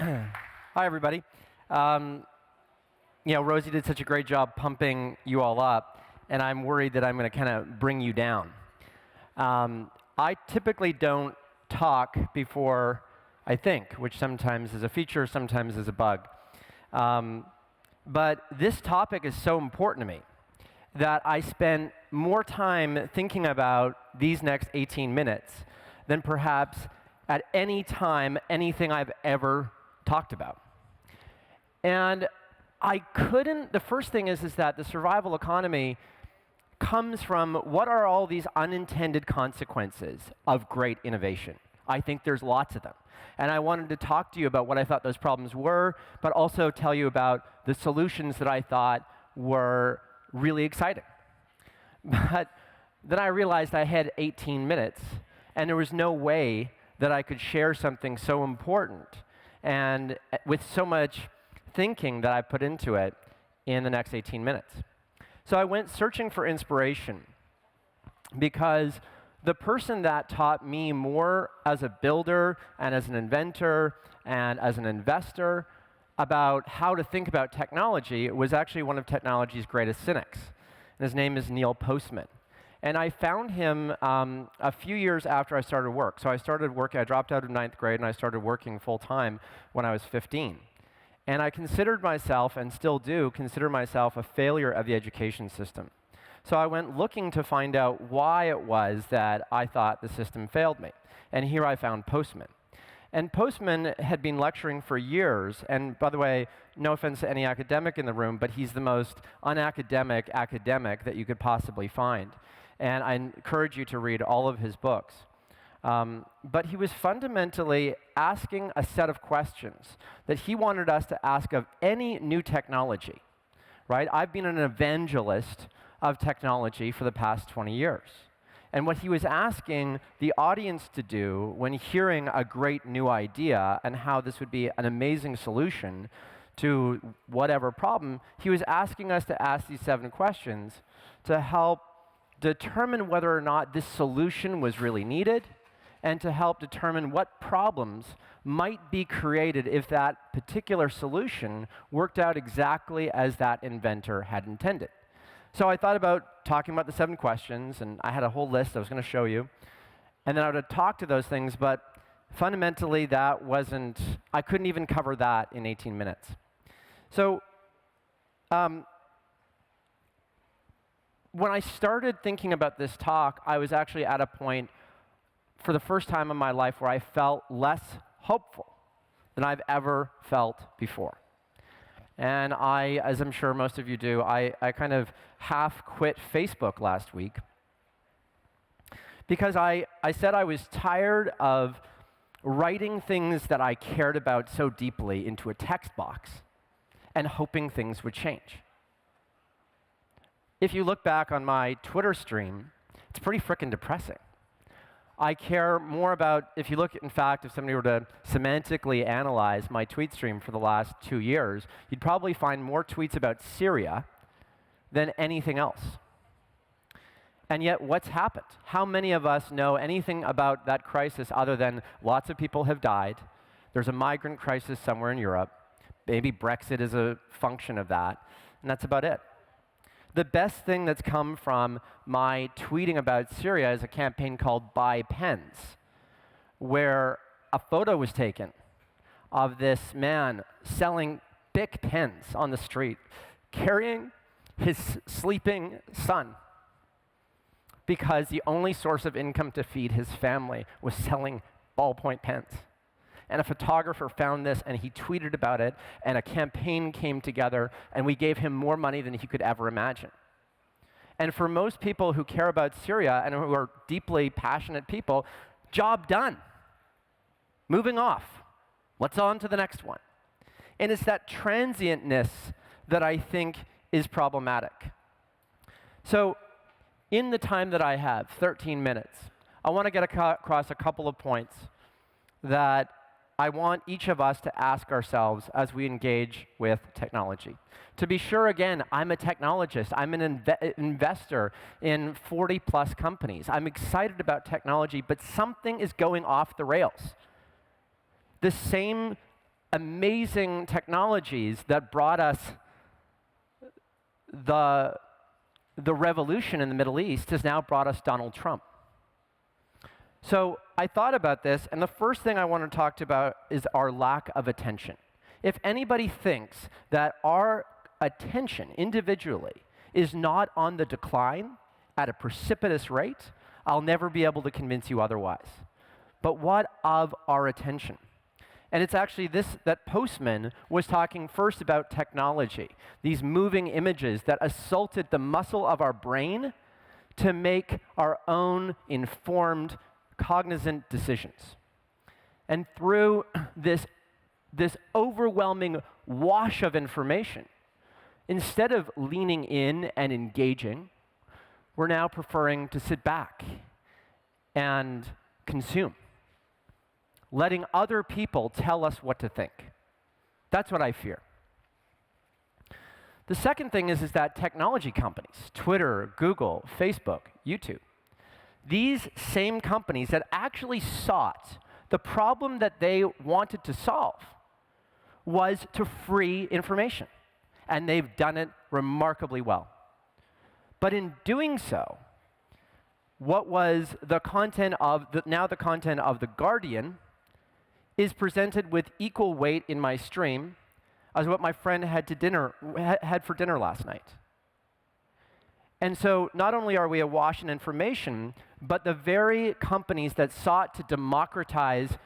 Hi, everybody. Rosie did such a great job pumping you all up, and I'm worried that I'm going to kind of bring you down. I typically don't talk before I think, which sometimes is a feature, sometimes is a bug. But this topic is so important to me that I spent more time thinking about these next 18 minutes than perhaps at any time anything I've ever talked about. And the first thing is that the survival economy comes from what are all these unintended consequences of great innovation. I think there's lots of them. And I wanted to talk to you about what I thought those problems were, but also tell you about the solutions that I thought were really exciting. But then I realized I had 18 minutes, and there was no way that I could share something so important and with so much thinking that I put into it in the next 18 minutes. So I went searching for inspiration because the person that taught me more as a builder and as an inventor and as an investor about how to think about technology was actually one of technology's greatest cynics. And his name is Neil Postman. And I found him a few years after I started work. So I dropped out of 9th grade, and I started working full-time when I was 15. And I considered myself, and still do, consider myself a failure of the education system. So I went looking to find out why it was that I thought the system failed me. And here I found Postman. And Postman had been lecturing for years, and by the way, no offense to any academic in the room, but he's the most unacademic academic that you could possibly find. And I encourage you to read all of his books. But he was fundamentally asking a set of questions that he wanted us to ask of any new technology, right? I've been an evangelist of technology for the past 20 years. And what he was asking the audience to do when hearing a great new idea and how this would be an amazing solution to whatever problem, he was asking us to ask these 7 questions to help determine whether or not this solution was really needed and to help determine what problems might be created if that particular solution worked out exactly as that inventor had intended. So I thought about talking about the 7 questions, and I had a whole list I was going to show you. And then I would talk to those things, but fundamentally I couldn't even cover that in 18 minutes. So when I started thinking about this talk, I was actually at a point for the first time in my life where I felt less hopeful than I've ever felt before. And as I'm sure most of you do, I kind of half quit Facebook last week because I said I was tired of writing things that I cared about so deeply into a text box and hoping things would change. If you look back on my Twitter stream, it's pretty frickin' depressing. I care more about, if somebody were to semantically analyze my tweet stream for the last 2 years, you'd probably find more tweets about Syria than anything else. And yet, what's happened? How many of us know anything about that crisis other than lots of people have died, there's a migrant crisis somewhere in Europe, maybe Brexit is a function of that, and that's about it. The best thing that's come from my tweeting about Syria is a campaign called Buy Pens, where a photo was taken of this man selling Bic pens on the street, carrying his sleeping son, because the only source of income to feed his family was selling ballpoint pens. And a photographer found this, and he tweeted about it, and a campaign came together, and we gave him more money than he could ever imagine. And for most people who care about Syria and who are deeply passionate people, job done. Moving off. Let's on to the next one. And it's that transientness that I think is problematic. So in the time that I have, 13 minutes, I want to get across a couple of points that I want each of us to ask ourselves as we engage with technology. To be sure, again, I'm a technologist. I'm an investor in 40-plus companies. I'm excited about technology, but something is going off the rails. The same amazing technologies that brought us the revolution in the Middle East has now brought us Donald Trump. So I thought about this, and the first thing I want to talk about is our lack of attention. If anybody thinks that our attention individually is not on the decline at a precipitous rate, I'll never be able to convince you otherwise. But what of our attention? And it's actually this that Postman was talking first about technology, these moving images that assaulted the muscle of our brain to make our own informed, cognizant decisions. And through this overwhelming wash of information, instead of leaning in and engaging, we're now preferring to sit back and consume, letting other people tell us what to think. That's what I fear. The second thing is that technology companies, Twitter, Google, Facebook, YouTube, these same companies that actually sought the problem that they wanted to solve was to free information. And they've done it remarkably well. But in doing so, what was the content of the content of The Guardian is presented with equal weight in my stream as what my friend had for dinner last night. And so not only are we awash in information, but the very companies that sought to democratize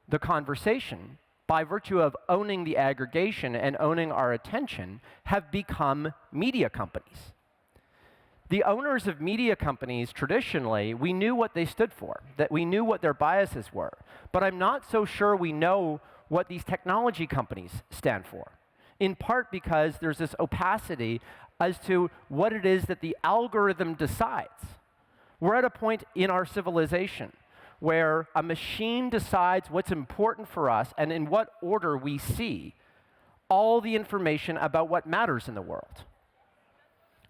the conversation by virtue of owning the aggregation and owning our attention have become media companies. The owners of media companies, traditionally, we knew what they stood for, that we knew what their biases were. But I'm not so sure we know what these technology companies stand for, in part because there's this opacity as to what it is that the algorithm decides. We're at a point in our civilization where a machine decides what's important for us and in what order we see all the information about what matters in the world.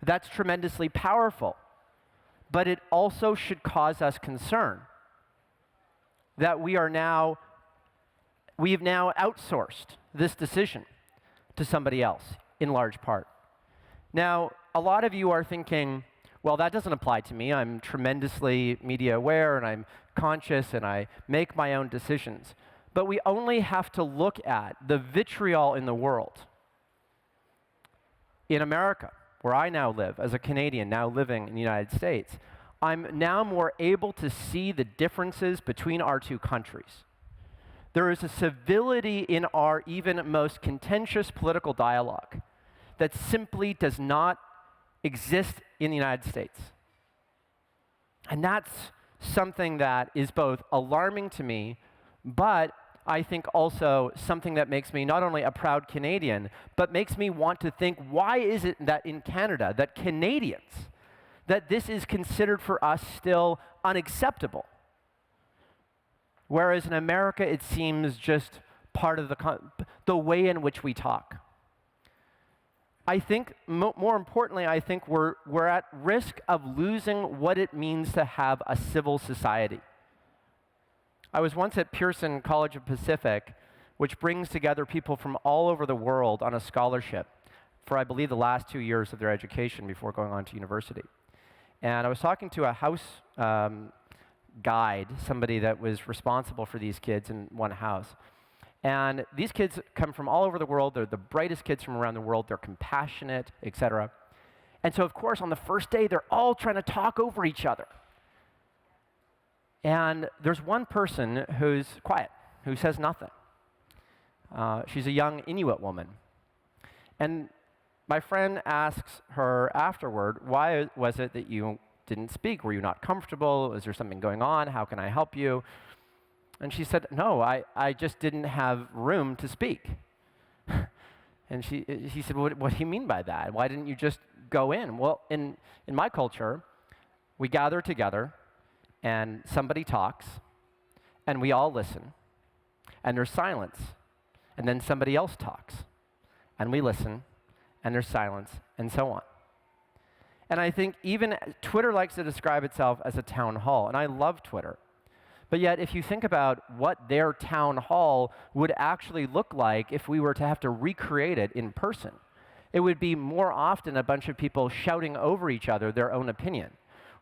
That's tremendously powerful, but it also should cause us concern that we've now outsourced this decision to somebody else, in large part. Now, a lot of you are thinking, well, that doesn't apply to me. I'm tremendously media aware, and I'm conscious, and I make my own decisions. But we only have to look at the vitriol in the world. In America, where I now live, as a Canadian now living in the United States, I'm now more able to see the differences between our two countries. There is a civility in our even most contentious political dialogue that simply does not exist in the United States. And that's something that is both alarming to me, but I think also something that makes me not only a proud Canadian, but makes me want to think, why is it that in Canada, that Canadians, that this is considered for us still unacceptable? Whereas in America, it seems just part of the way in which we talk. I think, more importantly, I think we're at risk of losing what it means to have a civil society. I was once at Pearson College of Pacific, which brings together people from all over the world on a scholarship for, I believe, the last 2 years of their education before going on to university. And I was talking to a house guide, somebody that was responsible for these kids in one house. And these kids come from all over the world. They're the brightest kids from around the world. They're compassionate, etc. And so, of course, on the first day, they're all trying to talk over each other. And there's one person who's quiet, who says nothing. She's a young Inuit woman. And my friend asks her afterward, why was it that you didn't speak? Were you not comfortable? Is there something going on? How can I help you? And she said, no, I just didn't have room to speak. And he said, what do you mean by that? Why didn't you just go in? Well, in my culture, we gather together, and somebody talks, and we all listen, and there's silence. And then somebody else talks, and we listen, and there's silence, and so on. And I think even Twitter likes to describe itself as a town hall, and I love Twitter. But yet, if you think about what their town hall would actually look like if we were to have to recreate it in person, it would be more often a bunch of people shouting over each other their own opinion,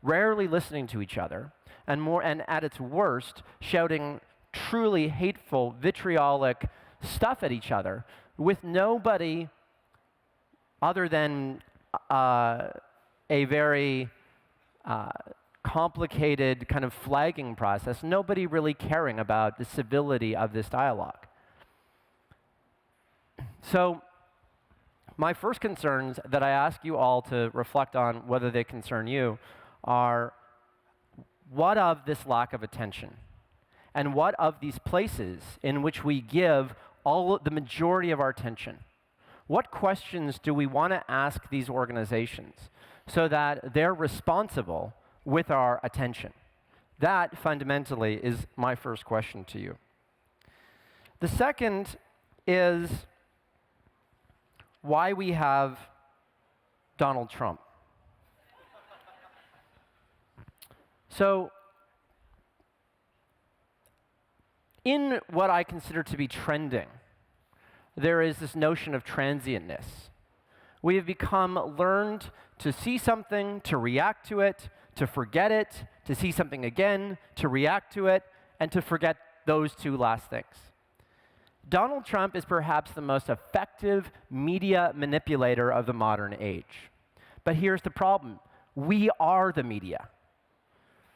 rarely listening to each other, and at its worst, shouting truly hateful, vitriolic stuff at each other with nobody other than a very complicated kind of flagging process, nobody really caring about the civility of this dialogue. So my first concerns that I ask you all to reflect on whether they concern you are, what of this lack of attention? And what of these places in which we give the majority of our attention? What questions do we want to ask these organizations so that they're responsible with our attention? That, fundamentally, is my first question to you. The second is why we have Donald Trump. So, in what I consider to be trending, there is this notion of transientness. We have learned to see something, to react to it, to forget it, to see something again, to react to it, and to forget those two last things. Donald Trump is perhaps the most effective media manipulator of the modern age. But here's the problem. We are the media.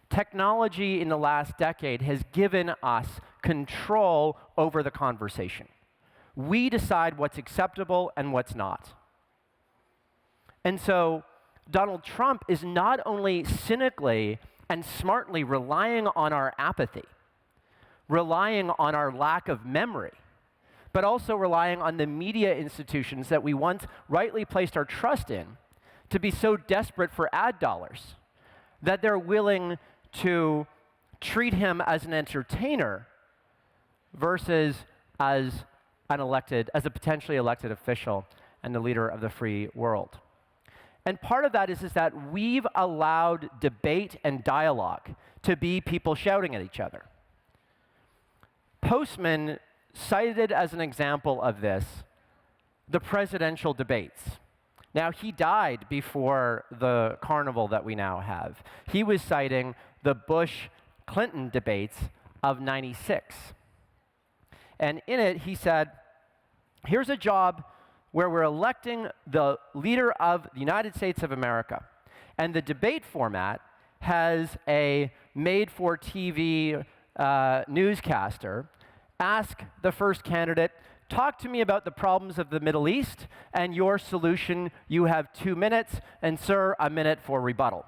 Technology in the last decade has given us control over the conversation. We decide what's acceptable and what's not. And so Donald Trump is not only cynically and smartly relying on our apathy, relying on our lack of memory, but also relying on the media institutions that we once rightly placed our trust in to be so desperate for ad dollars that they're willing to treat him as an entertainer versus as a potentially elected official and the leader of the free world. And part of that is that we've allowed debate and dialogue to be people shouting at each other. Postman cited as an example of this the presidential debates. Now, he died before the carnival that we now have. He was citing the Bush-Clinton debates of '96. And in it, he said, here's a job where we're electing the leader of the United States of America. And the debate format has a made-for-TV newscaster ask the first candidate, talk to me about the problems of the Middle East and your solution. You have 2 minutes, and sir, a minute for rebuttal.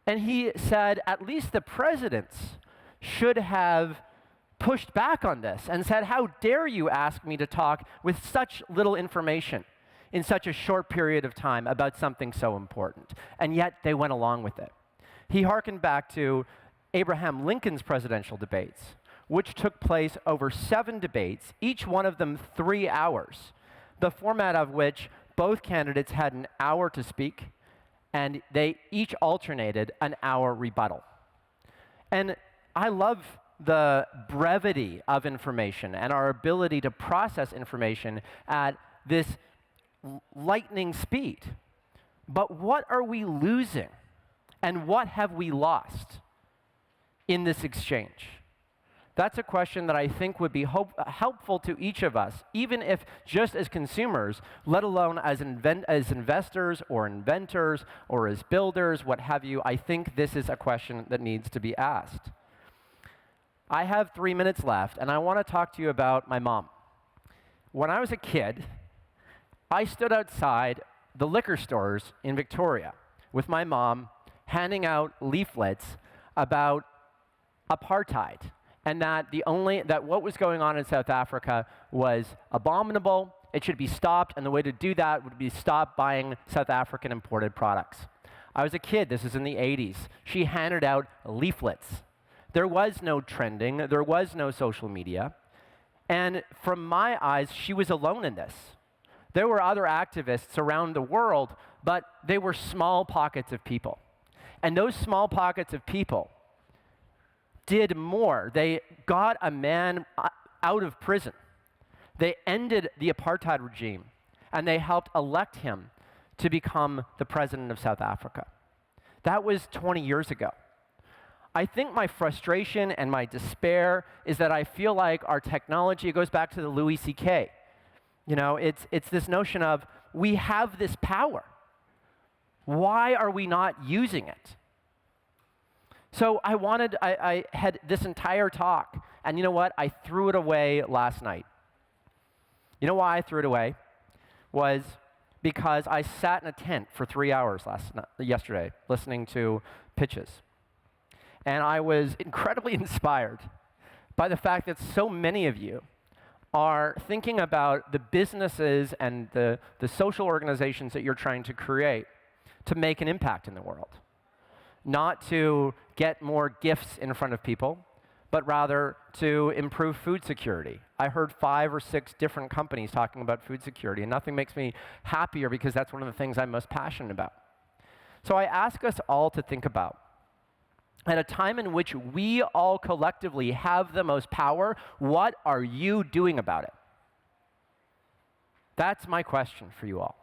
And he said at least the presidents should have pushed back on this and said, how dare you ask me to talk with such little information in such a short period of time about something so important? And yet they went along with it. He hearkened back to Abraham Lincoln's presidential debates, which took place over 7 debates, each one of them 3 hours, the format of which both candidates had an hour to speak, and they each alternated an hour rebuttal. And I love the brevity of information and our ability to process information at this lightning speed. But what are we losing? And what have we lost in this exchange? That's a question that I think would be helpful to each of us, even if just as consumers, let alone as investors or inventors or as builders, what have you. I think this is a question that needs to be asked. I have 3 minutes left, and I want to talk to you about my mom. When I was a kid, I stood outside the liquor stores in Victoria with my mom handing out leaflets about apartheid, and that what was going on in South Africa was abominable, it should be stopped, and the way to do that would be stop buying South African imported products. I was a kid, this is in the 80s. She handed out leaflets. There was no trending, there was no social media, and from my eyes, she was alone in this. There were other activists around the world, but they were small pockets of people. And those small pockets of people did more. They got a man out of prison. They ended the apartheid regime, and they helped elect him to become the president of South Africa. That was 20 years ago. I think my frustration and my despair is that I feel like our technology, it goes back to the Louis C.K. You know, it's this notion of we have this power. Why are we not using it? So I had this entire talk, and you know what? I threw it away last night. You know why I threw it away? Was because I sat in a tent for 3 hours yesterday listening to pitches. And I was incredibly inspired by the fact that so many of you are thinking about the businesses and the social organizations that you're trying to create to make an impact in the world. Not to get more gifts in front of people, but rather to improve food security. I heard 5 or 6 different companies talking about food security, and nothing makes me happier because that's one of the things I'm most passionate about. So I ask us all to think about, at a time in which we all collectively have the most power, what are you doing about it? That's my question for you all.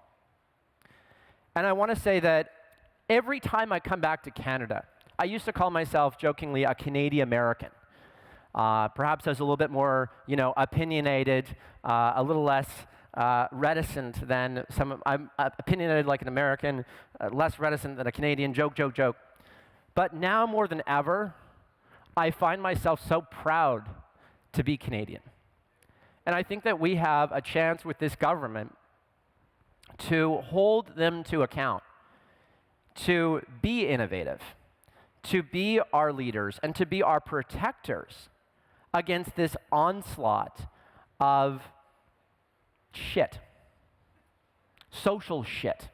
And I want to say that every time I come back to Canada, I used to call myself jokingly a Canadian American. Perhaps I was a little bit more, opinionated, a little less reticent than I'm opinionated like an American, less reticent than a Canadian, joke. But now more than ever, I find myself so proud to be Canadian. And I think that we have a chance with this government to hold them to account, to be innovative, to be our leaders, and to be our protectors against this onslaught of shit, social shit.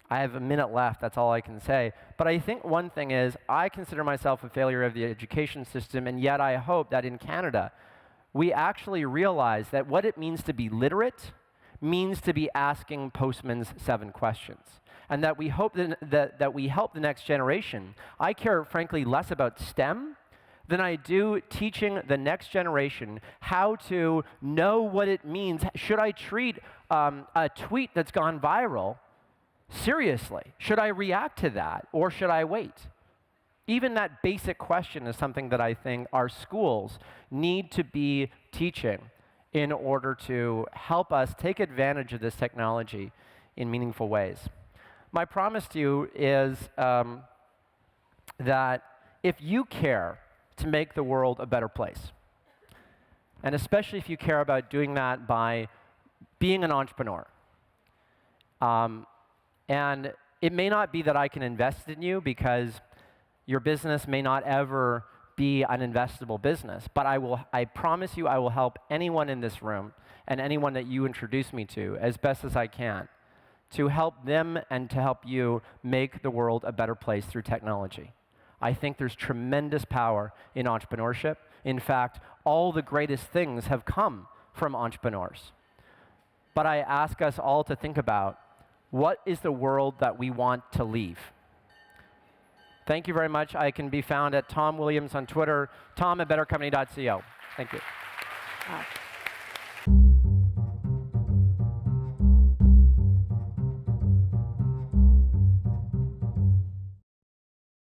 I have a minute left, that's all I can say. But I think one thing is, I consider myself a failure of the education system, and yet I hope that in Canada, we actually realize that what it means to be literate means to be asking Postman's 7 questions. And that we hope that we help the next generation. I care, frankly, less about STEM than I do teaching the next generation how to know what it means. Should I treat a tweet that's gone viral seriously? Should I react to that, or should I wait? Even that basic question is something that I think our schools need to be teaching in order to help us take advantage of this technology in meaningful ways. My promise to you is that if you care to make the world a better place, and especially if you care about doing that by being an entrepreneur, and it may not be that I can invest in you because your business may not ever be an investable business, but I promise you I will help anyone in this room and anyone that you introduce me to as best as I can to help them and to help you make the world a better place through technology. I think there's tremendous power in entrepreneurship. In fact, all the greatest things have come from entrepreneurs. But I ask us all to think about, what is the world that we want to leave? Thank you very much. I can be found at Tom Williams on Twitter, tom@bettercompany.co. Thank you. Wow.